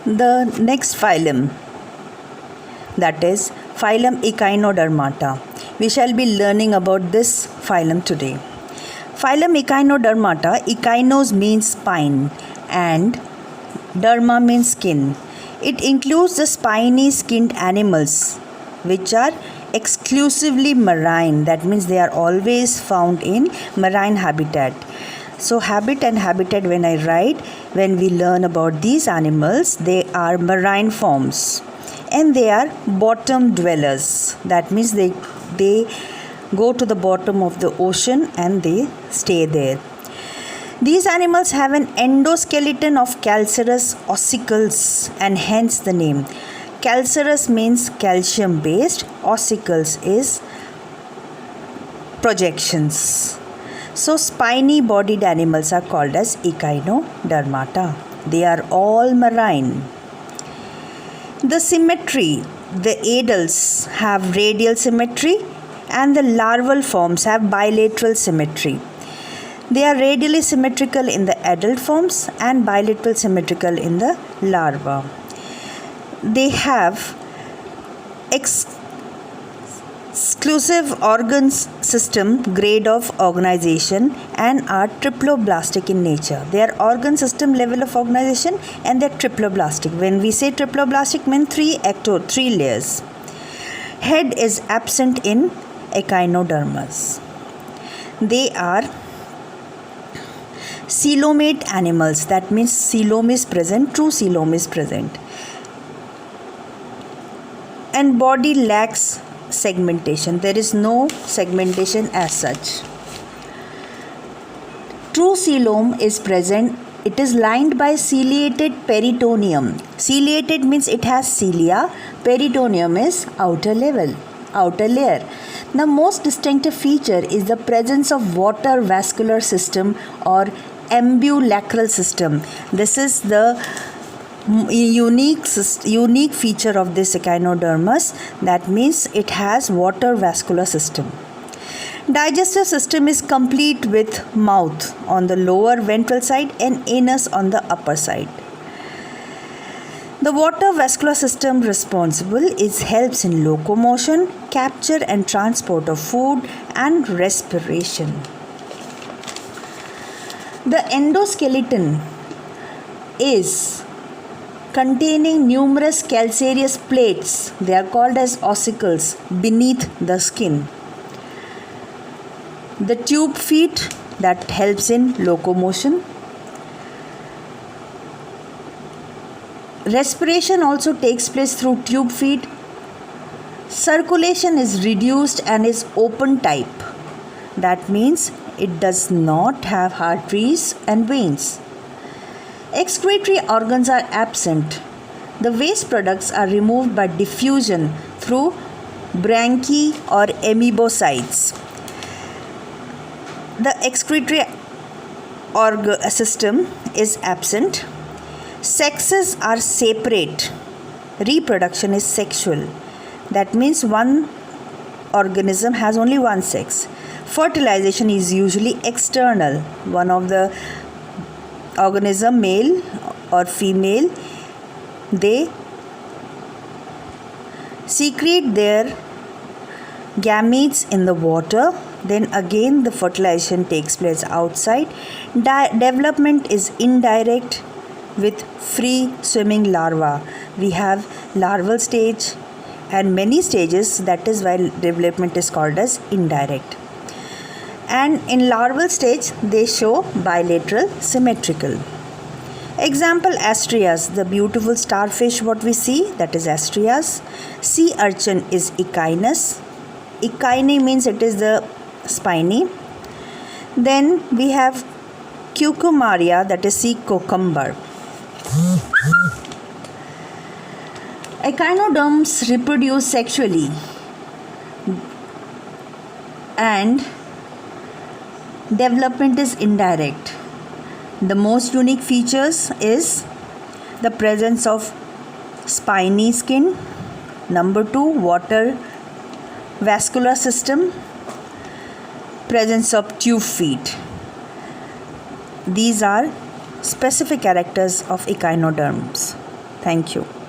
The next phylum, that is phylum Echinodermata. We shall be learning about this phylum today. Phylum Echinodermata, echinos means spine and derma means skin. It includes the spiny skinned animals which are exclusively marine. That means they are always found in marine habitat. So habit and habitat, when we learn about these animals, they are marine forms and they are bottom dwellers. That means they go to the bottom of the ocean and they stay there. These animals have an endoskeleton of calcareous ossicles and hence the name. Calcareous means calcium based, ossicles is projections. So spiny bodied animals are called as Echinodermata. They are all marine. The symmetry, the adults have radial symmetry and the larval forms have bilateral symmetry. They are radially symmetrical in the adult forms and bilateral symmetrical in the larva. They have exclusive organs system grade of organization and are triploblastic in nature. They are organ system level of organization and they are triploblastic. When we say triploblastic, means three layers. Head is absent in echinoderms. They are coelomate animals. That means coelom is present, true coelom is present. And body lacks segmentation. There is no segmentation as such. True coelom is present. It is lined by ciliated peritoneum. Ciliated means it has cilia. Peritoneum is outer layer. The most distinctive feature is the presence of water vascular system or ambulacral system. This is the unique feature of this echinodermus. That means it has water vascular system. Digestive system is complete with mouth on the lower ventral side and anus on the upper side. The water vascular system responsible helps in locomotion, capture and transport of food and respiration. The endoskeleton is containing numerous calcareous plates. They are called as ossicles beneath the skin. The tube feet that helps in locomotion. Respiration also takes place through tube feet. Circulation is reduced and is open type. That means it does not have arteries and veins. Excretory organs are absent. The waste products are removed by diffusion through branchiae or amoebocytes. The excretory system is absent. Sexes are separate. Reproduction is sexual. That means one organism has only one sex. Fertilization is usually external. One of the organism, male or female, they secrete their gametes in the water. Then again the fertilization takes place outside. Development is indirect with free swimming larvae. We have larval stage and many stages. That is why development is called as indirect. And in larval stage they show bilateral symmetrical. Example, astrias, the beautiful starfish what we see, that is astrias. Sea urchin is echinus. Echine means it is the spiny. Then we have cucumaria, that is sea cucumber. Echinoderms reproduce sexually and development is indirect. The most unique features is the presence of spiny skin. Number 2, water vascular system. Presence of tube feet. These are specific characters of echinoderms. Thank you. Thank you.